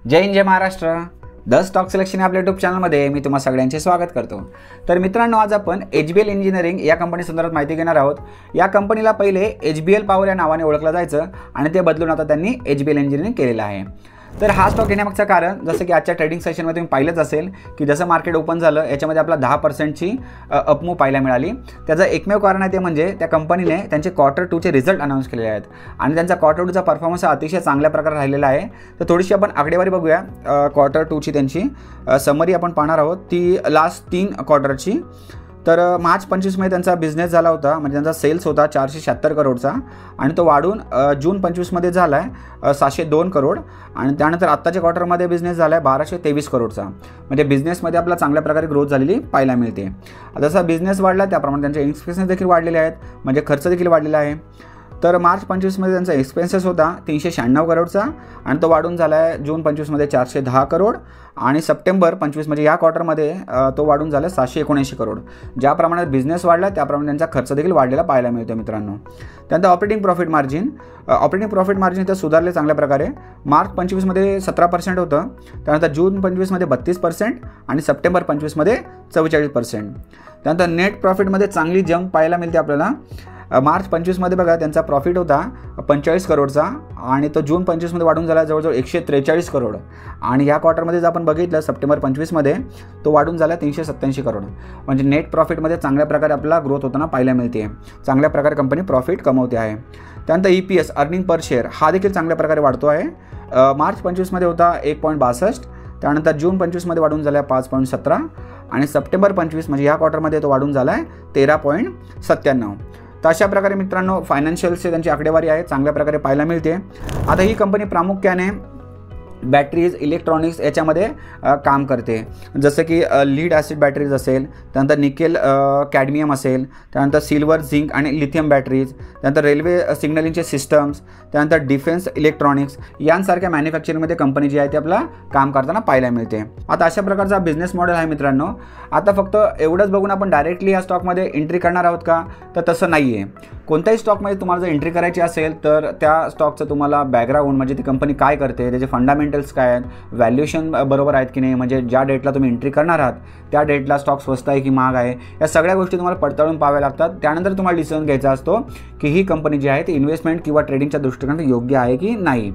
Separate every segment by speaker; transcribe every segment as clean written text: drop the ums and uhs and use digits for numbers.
Speaker 1: जय हिंद, जय Maharashtra. The stock selection या आपल्या यूट्यूब चॅनलमध्ये मी तुम्हा सगळ्यांचे स्वागत करतो। तर मित्रांनो, आज आपण HBL इंजिनिअरिंग या कंपनी संदर्भात माहिती घेणार आहोत। या कंपनीला पहिले HBL पॉवर या नावाने ओळखलं जायचं आणि ते बदलून आता त्यांनी HBL इंजिनिअरिंग केलेलं आहे। तर हा स्टॉक घेण्यामागचं कारण, जसं की आजच्या ट्रेडिंग सेशनमध्ये तुम्ही पाहिलंच असेल की जसं मार्केट ओपन झालं याच्यामध्ये आपला 10%ची अपमूव पाहायला मिळाली। त्याचं एकमेव कारण आहे ते म्हणजे त्या कंपनीने त्यांचे क्वार्टर 2चे रिझल्ट अनाऊन्स केलेले आहेत आणि त्यांचा क्वार्टर 2चा परफॉर्मन्स अतिशय चांगल्या प्रकारे राहिलेला आहे। तर थोडीशी आपण आकडेवारी बघूया। क्वार्टर 2ची त्यांची समरी आपण पाहणार आहोत, ती लास्ट 3 क्वार्टरची। तर मार्च 25 मध्ये त्यांचा बिझनेस झाला होता, म्हणजे त्यांचा सेल्स होता 476 करोडचा आणि तो वाढून जून 25 मध्ये झाला आहे 702 करोड आणि त्यानंतर आत्ताच्या क्वार्टरमध्ये बिझनेस झाला आहे 1223 करोडचा। म्हणजे बिझनेसमध्ये आपला चांगल्या प्रकारे ग्रोथ झालेली पाहायला मिळते। जसा बिझनेस वाढला त्याप्रमाणे त्यांचे एक्सपेन्सेस देखील वाढलेले आहेत, म्हणजे खर्च देखील वाढलेला आहे। तर मार्च 25 मध्ये त्यांचा एक्सपेन्सेस होता 396 करोडचा आणि तो वाढून झाला आहे जून 25 मध्ये 410 करोड आणि सप्टेंबर 25 म्हणजे या क्वार्टरमध्ये तो वाढून झाला 779 करोड। ज्या प्रमाणात बिझनेस वाढला त्याप्रमाणे त्यांचा खर्च देखील वाढलेला पाहायला मिळतो मित्रांनो। त्यानंतर ऑपरेटिंग प्रॉफिट मार्जिन इथं सुधारले चांगल्या प्रकारे। मार्च 25 मध्ये 17% होतं, त्यानंतर जून 25 मध्ये 32% आणि सप्टेंबर 25 मध्ये 44%। त्यानंतर नेट प्रॉफिटमध्ये चांगली जंप पाहायला मिळते आपल्याला। मार्च 25 मध्ये बघा त्यांचा प्रॉफिट होता 45 करोडचा आणि तो जून 25 मध्ये वाढून झाला जवळजवळ 143 करोड आणि या क्वार्टरमध्ये जर आपण बघितलं सप्टेंबर 25 मध्ये तो वाढून झाला 387 करोड। म्हणजे नेट प्रॉफिटमध्ये चांगल्या प्रकारे आपला ग्रोथ होताना पाहायला मिळते, चांगल्या प्रकारे कंपनी प्रॉफिट कमवते आहे। त्यानंतर EPS अर्निंग पर शेअर हा देखील चांगल्या प्रकारे वाढतो आहे। मार्च 25 मध्ये होता 1.62, त्यानंतर जून 25 मध्ये वाढून झाला 5.17 आणि सप्टेंबर 25 म्हणजे या क्वार्टरमध्ये तो वाढून झाला आहे 13.97। तर अशा प्रकारे मित्रांनो फायनान्शियलचे त्यांची आकडेवारी आहे, चांगल्या प्रकारे पाहायला मिळते। आता ही कंपनी प्रामुख्याने बॅटरीज, इलेक्ट्रॉनिक्स याच्यामध्ये काम करते, जसं की लीड ॲसिड बॅटरीज असेल, त्यानंतर निकेल कॅडमियम असेल, त्यानंतर सिल्वर, झिंक आणि लिथियम बॅटरीज, त्यानंतर रेल्वे सिग्नलिंगचे सिस्टम्स, त्यानंतर डिफेन्स इलेक्ट्रॉनिक्स यांसारख्या मॅन्युफॅक्चरिंगमध्ये कंपनी जी आहे ती आपला काम करताना पाहायला मिळते। आता अशा प्रकारचा बिझनेस मॉडेल आहे मित्रांनो। आता फक्त एवढंच बघून आपण डायरेक्टली या स्टॉकमध्ये एंट्री करणार आहोत का, तर तसं नाही आहे। कोणत्याही स्टॉकमध्ये तुम्हाला जर एंट्री करायची असेल तर त्या स्टॉकचं तुम्हाला बॅकग्राऊंड, म्हणजे ती कंपनी काय करते, त्याचे फंडामेंटल्स काय आहेत, व्हॅल्युएशन बरोबर आहेत की नाही, म्हणजे ज्या डेटला तुम्ही एंट्री करणार आहात त्या डेटला स्टॉक स्वस्त आहे की महाग आहे, या सगळ्या गोष्टी तुम्हाला पडताळून पाहाव्या लागतात। त्यानंतर तुम्हाला डिसिजन घ्यायचा असतो की ही कंपनी जी आहे ती इन्व्हेस्टमेंट किंवा ट्रेडिंगच्या दृष्टिकोनातून योग्य आहे की नाही।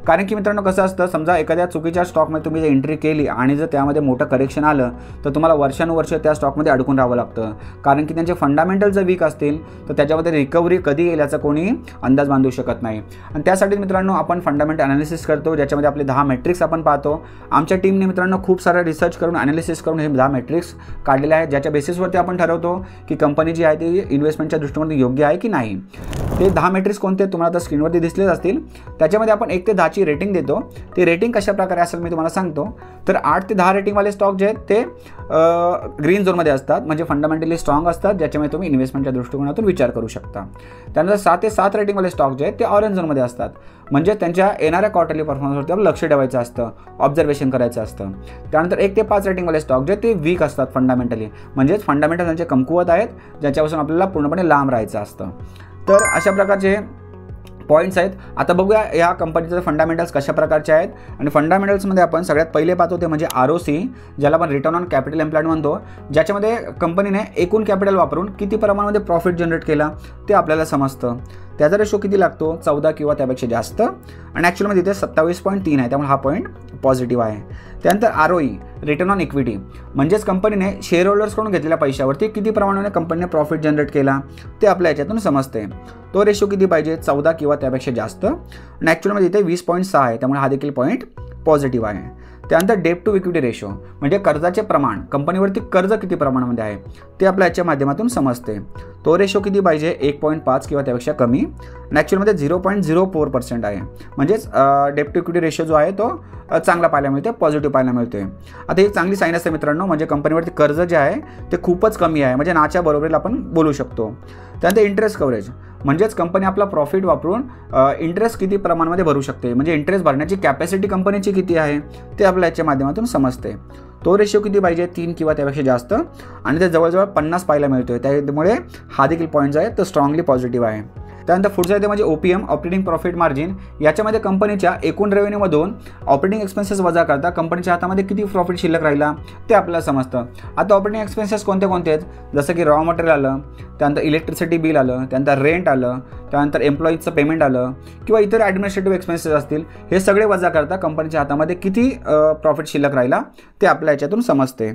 Speaker 1: कारण की मित्रांनो कसं असतं, समजा एखाद्या चुकीच्या स्टॉकमध्ये तुम्ही जर एंट्री केली आणि जर त्यामध्ये मोठं करेक्शन आलं तर तुम्हाला वर्षानुवर्ष त्या स्टॉकमध्ये अडकून राहावं लागतं, कारण की त्यांचे फंडामेंटल जर वीक असतील तर त्याच्यामध्ये रिकव्हरी कधी येईल याचा कोणी अंदाज बांधू शकत नाही। आणि त्यासाठी मित्रांनो आपण फंडामेंटल अनालिसिस करतो, ज्याच्यामध्ये आपले 10 मेट्रिक्स आपण पाहतो। आमच्या टीमने मित्रांनो खूप सारा रिसर्च करून अनालिसिस करून हे 10 मेट्रिक्स काढलेले आहेत, ज्याच्या बेसिसवरती आपण ठरवतो की कंपनी जी आहे ती इन्व्हेस्टमेंटच्या दृष्टिकोनातून योग्य आहे की नाही। ते 10 मेट्रिक्स कोणते तुम्हाला आता स्क्रीनवरती दिसलेच असतील। त्याच्यामध्ये आपण 1 ते 10 ची रेटिंग देतो। ते रेटिंग कशा प्रकारे असेल मी तुम्हाला सांगतो। तर 8 ते 10 रेटिंगवाले स्टॉक जे आहेत ते ग्रीन झोनमध्ये असतात, म्हणजे फंडामेंटली स्ट्रॉंग असतात, ज्याच्यामुळे तुम्ही इन्व्हेस्टमेंटच्या दृष्टिकोनातून विचार करू शकता। त्यानंतर 6 ते 7 रेटिंगवाले स्टॉक जे आहेत ते ऑरेंज झोनमध्ये असतात, म्हणजे त्यांच्या येणाऱ्या क्वार्टरली परफॉर्मन्सवरती आपलं लक्ष ठेवायचं असतं, ऑब्झर्वेशन करायचं असतं। त्यानंतर 1 ते 5 रेटिंगवाले स्टॉक जे ते वीक असतात फंडामेंटली, म्हणजेच फंडामेंटल त्यांचे कमकुवत आहेत, ज्याच्यापासून आपल्याला पूर्णपणे लांब राहायचं असतं। तर अशा प्रकारचे पॉईंट्स आहेत। आता बघूया या कंपनीचे फंडामेंटल्स कशा प्रकारचे आहेत। आणि फंडामेंटल्समध्ये आपण सगळ्यात पहिले पाहतो ते म्हणजे ROC, ज्याला आपण रिटर्न ऑन कॅपिटल एम्प्लॉयड म्हणतो, ज्याच्यामध्ये कंपनीने एकूण कॅपिटल वापरून किती प्रमाणामध्ये प्रॉफिट जनरेट केला ते आपल्याला समजतं। त्याचा रेशो किती लागतो, 14 किंवा त्यापेक्षा जास्त, आणि ॲक्च्युअलमध्ये इथे 27.3 आहे, त्यामुळे हा पॉईंट पॉझिटिव्ह आहे। त्यानंतर ROE रिटर्न ऑन इक्विटी, म्हणजेच कंपनीने शेअर होल्डर्सकडून घेतलेल्या पैशावरती किती प्रमाणाने कंपनीने प्रॉफिट जनरेट केला ते आपल्या याच्यातून समजते। तो रेशो किती पाहिजे, 14 किंवा त्यापेक्षा जास्त, आणि ॲक्च्युअलमध्ये इथे 20.6 आहे, त्यामुळे हा देखील पॉईंट पॉझिटिव्ह आहे। त्यानंतर डेट टू इक्विटी रेशो, म्हणजे कर्जाचे प्रमाण, कंपनीवरती कर्ज किती प्रमाणामध्ये आहे ते आपल्या याच्या माध्यमातून समजते। तो रेशो किती पाहिजे, 1.5 किंवा त्यापेक्षा कमी, आणि ॲक्च्युअलमध्ये 0.04% आहे, म्हणजेच डेट टू इक्विटी रेशो जो आहे तो चांगला पाहायला मिळते, पॉझिटिव्ह पाहायला मिळते। आता ही चांगली साईन असते मित्रांनो, म्हणजे कंपनीवरती कर्ज जे आहे ते खूपच कमी आहे, म्हणजे नाच्या बरोबरीला आपण बोलू शकतो। त्यानंतर इंटरेस्ट कव्हरेज, म्हणजेच कंपनी आपला प्रॉफिट वापरून इंटरेस्ट किती प्रमाणामध्ये भरू शकते, म्हणजे इंटरेस्ट भरण्याची कॅपॅसिटी कंपनीची किती आहे ते आपल्या याच्या माध्यमातून समजते। तो रेशो किती पाहिजे, 3 किंवा त्यापेक्षा जास्त, आणि ते जवळजवळ 50 पाहायला मिळतोय, त्यामुळे हा देखील पॉईंट जो आहे तो स्ट्रॉंगली पॉझिटिव्ह आहे। त्यानंतर पुढचं आहे ते म्हणजे OPM ऑपरेटिंग प्रॉफिट मार्जिन. याच्यामध्ये कंपनीच्या एकूण रेव्हेन्यूमधून ऑपरेटिंग एक्सपेन्सेस वजा करता कंपनीच्या हातामध्ये किती प्रॉफिट शिल्लक राहिला ते आपल्याला समजतं. आता ऑपरेटिंग एक्सपेन्सेस कोणते कोणते आहेत, जसं की रॉ मटेरियल आलं, त्यानंतर इलेक्ट्रिसिटी बिल आलं, त्यानंतर रेंट आलं, त्यानंतर एम्प्लॉईजचं पेमेंट आलं किंवा इतर ॲडमिनिस्ट्रेटिव्ह एक्सपेन्सेस असतील, हे सगळे वजा करता कंपनीच्या हातामध्ये किती प्रॉफिट शिल्लक राहिला ते आपल्या याच्यातून समजते.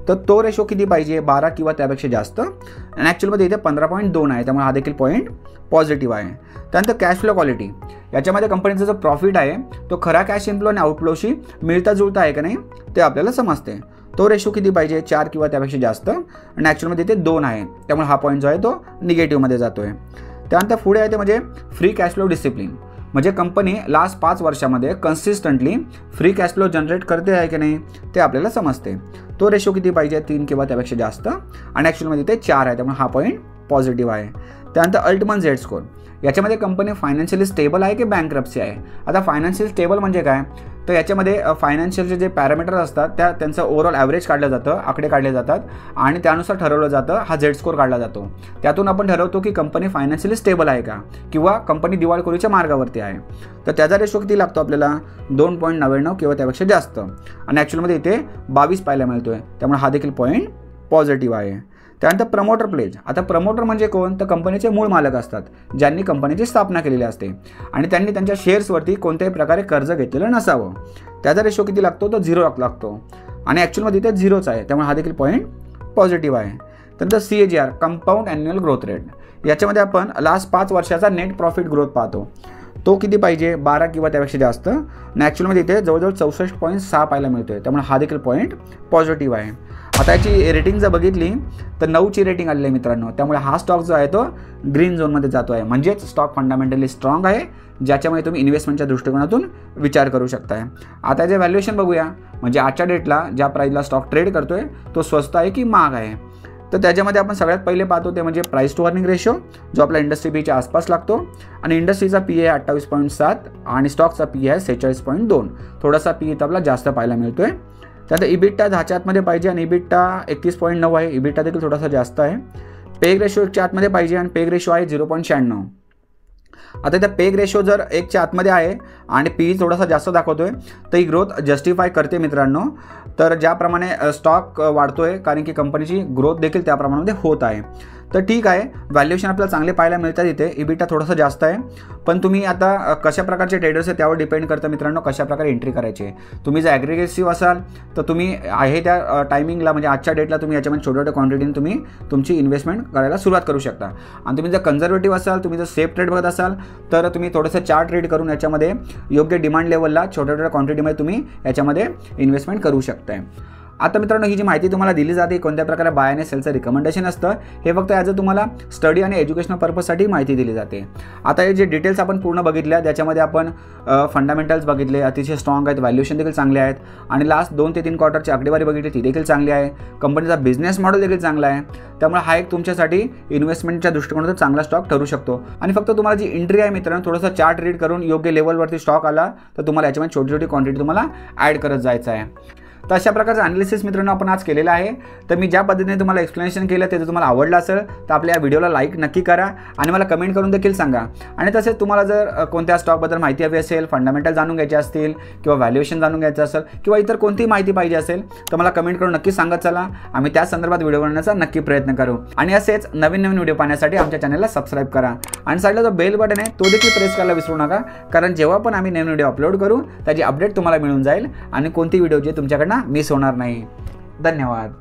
Speaker 1: तर तो रेशो किती पाहिजे, 12 किंवा त्यापेक्षा जास्त. आणि ॲक्च्युअलमध्ये इथे 15.2 आहे, त्यामुळे हा देखील पॉईंट पॉझिटिव्ह आहे. त्यानंतर कॅश फ्लो क्वालिटी, याच्यामध्ये कंपनीचा जो प्रॉफिट आहे तो खरा कॅश इनफ्लो आणि आउटफ्लोशी मिळता जुळता आहे का नाही ते आपल्याला समजते. तो रेशो किती पाहिजे, 4 किंवा त्यापेक्षा जास्त. आणि ॲक्च्युअलमध्ये इथे 2 आहे, त्यामुळे हा पॉईंट जो आहे तो निगेटिव्हमध्ये जातो आहे. त्यानंतर पुढे आहे ते म्हणजे फ्री कॅश फ्लो डिसिप्लिन, म्हणजे कंपनी लास्ट 5 वर्षामध्ये consistently free cash flow generate करते आहे की नाही ते आपल्याला समजते. तो रेशो किती पाहिजे, 3 किंवा त्यापेक्षा जास्त. आणि ॲक्च्युअलमध्ये ते 4 आहे, त्यामुळे हा पॉईंट पॉझिटिव्ह आहे. त्यानंतर अल्टिमेट झेड स्कोर, याच्यामध्ये कंपनी फायनान्शियली स्टेबल आहे की बँकरप्सी आहे. आता फायनान्शियल स्टेबल म्हणजे काय, तर याच्यामध्ये फायनान्शियलचे जे पॅरामीटर्स असतात त्यांचं ओव्हरऑल ॲव्हरेज काढलं जातं, आकडे काढले जातात आणि त्यानुसार ठरवलं जातं, हा झेड स्कोर काढला जातो. त्यातून आपण ठरवतो की कंपनी फायनान्शियली स्टेबल आहे का किंवा कंपनी दिवाळखोरीच्या मार्गावरती आहे. तर त्याचा रेशो किती लागतो आपल्याला, 2.99 किंवा त्यापेक्षा जास्त. आणि ॲक्च्युअलमध्ये इथे 22 पाहायला मिळतोय, त्यामुळे हा देखील पॉईंट पॉझिटिव्ह आहे. त्यानंतर प्रमोटर प्लेज, आता प्रमोटर म्हणजे कोण, तर कंपनीचे मूळ मालक असतात ज्यांनी कंपनीची स्थापना केलेली असते आणि त्यांनी त्यांच्या शेअर्सवरती कोणत्याही प्रकारे कर्ज घेतलेलं नसावं. त्याचा रेशो किती लागतो, तो 0 लागतो. आणि ॲक्च्युअलमध्ये इथे 0च आहे, त्यामुळे हा देखील पॉईंट पॉझिटिव्ह आहे. त्यानंतर CAGR compound annual growth rate, याच्यामध्ये आपण लास्ट 5 वर्षाचा नेट प्रॉफिट ग्रोथ पाहतो. तो किती पाहिजे, 12 किंवा त्यापेक्षा जास्त. आणि ॲक्च्युअलमध्ये इथे जवळजवळ 64.6 पाहायला मिळतोय, त्यामुळे हा देखील पॉईंट पॉझिटिव्ह आहे. आता याची रेटिंग जर बघितली तर 9ची रेटिंग आलेली आहे मित्रांनो, त्यामुळे हा स्टॉक जो आहे तो ग्रीन झोनमध्ये जातो आहे, म्हणजेच स्टॉक फंडामेंटली स्ट्रॉंग आहे, ज्याच्यामुळे तुम्ही इन्व्हेस्टमेंटच्या दृष्टिकोनातून विचार करू शकताय. आता याचे व्हॅल्युएशन बघूया, म्हणजे आजच्या डेटला ज्या प्राईसला स्टॉक ट्रेड करतोय तो स्वस्त आहे की महाग आहे. तर त्याच्यामध्ये आपण सगळ्यात पहिले पाहतो ते म्हणजे प्राईस टू अर्निंग रेशो, जो आपला इंडस्ट्री पीच्या आसपास लागतो. आणि इंडस्ट्रीचा PE आहे 28.7 आणि स्टॉकचा PE आहे 46.2, थोडासा PE आपला जास्त पाहायला मिळतोय. त्यानंतर इबिटा 10च्या आतमध्ये पाहिजे आणि इबिटा 31.9 आहे, इबिटा देखील थोडासा जास्त आहे. पेग रेशो 1च्या आतमध्ये पाहिजे आणि पेग रेशो आहे 0.96. आता त्या पेग रेशो जर 1च्या आतमध्ये आहे आणि PE थोडासा जास्त दाखवतोय तर ही ग्रोथ जस्टिफाय करते मित्रांनो. तर ज्याप्रमाणे स्टॉक वाढतोय कारण की कंपनीची ग्रोथ देखील त्या प्रमाणामध्ये होत आहे, तर ठीक आहे. व्हॅल्युएशन आपल्याला चांगले पाहायला मिळतात इथे, इबिटा थोडासा जास्त आहे. पण तुम्ही आता कशा प्रकारचे ट्रेडर्स आहे त्यावर डिपेंड करतं मित्रांनो, कशा प्रकारे एंट्री करायची आहे. तुम्ही जर ॲग्रेसिव्ह असाल तर तुम्ही आहे त्या टायमिंगला म्हणजे आजच्या डेटला तुम्ही याच्यामध्ये छोट्या छोट्या क्वांटिटीने तुम्ही तुमची इन्व्हेस्टमेंट करायला सुरुवात करू शकता. आणि तुम्ही जर कन्झर्वेटिव्ह असाल, तुम्ही जर सेफ ट्रेड बघत असाल तर तुम्ही थोडंसं चार्ट ट्रेड करून याच्यामध्ये योग्य डिमांड लेवलला छोट्या छोट्या क्वांटिटीमध्ये तुम्ही याच्यामध्ये इन्व्हेस्टमेंट करू शकताय. आता मित्रांनो ही जी माहिती तुम्हाला दिली जाते कोणत्या प्रकारे बाय आणि सेलचं रिकमेंडेशन असतं, हे फक्त ॲज अ तुम्हाला स्टडी आणि एज्युकेशनल पर्पजसाठी माहिती दिली जाते. आता हे जे डिटेल्स आपण पूर्ण बघितल्या त्याच्यामध्ये आपण फंडामेंटल्स बघितले, अतिशय स्ट्रॉंग आहेत, व्हॅल्युएशन देखील चांगले आहेत आणि लास्ट 2 ते 3 क्वार्टरची आकडेवारी बघितली ती देखील चांगली आहे. कंपनीचा बिझनेस मॉडेल देखील चांगला आहे, त्यामुळे हा एक तुमच्यासाठी इन्व्हेस्टमेंटच्या दृष्टिकोनातून चांगला स्टॉक ठरू शकतो. आणि फक्त तुम्हाला जी एंट्री आहे मित्रांनो, थोडंसं चार्ट रीड करून योग्य लेवलवरती स्टॉक आला तर तुम्हाला याच्यामध्ये छोटी छोटी क्वांटिटी तुम्हाला ॲड करत जायचं आहे. तर अशा प्रकारचं अनालिसिस मित्रांनो आपण आज केलेलं आहे. तर मी ज्या पद्धतीने तुम्हाला एक्सप्लेनेशन केलं ते जर तुम्हाला आवडलं असेल तर आपल्या या व्हिडिओला लाईक नक्की करा आणि मला कमेंट करून देखील सांगा. आणि तसेच तुम्हाला जर कोणत्या स्टॉकबद्दल माहिती हवी असेल, फंडामेंटल जाणून घ्यायचे असतील किंवा व्हॅल्युएशन जाणून घ्यायचं असेल किंवा इतर कोणतीही माहिती पाहिजे असेल तर मला कमेंट करून नक्की सांगत चला. आम्ही त्या संदर्भात व्हिडिओ बनवण्याचा नक्की प्रयत्न करू. आणि असेच नवीन नवीन व्हिडिओ पाहण्यासाठी आमच्या चॅनलला सबस्क्राईब करा आणि साईडला जो बेल बटन आहे तो देखील प्रेस करायला विसरू नका, कारण जेव्हा पण आम्ही नवीन व्हिडिओ अपलोड करू त्याची अपडेट तुम्हाला मिळून जाईल आणि कोणती व्हिडिओ जे तुमच्याकडनं मिस होणार नाही. धन्यवाद.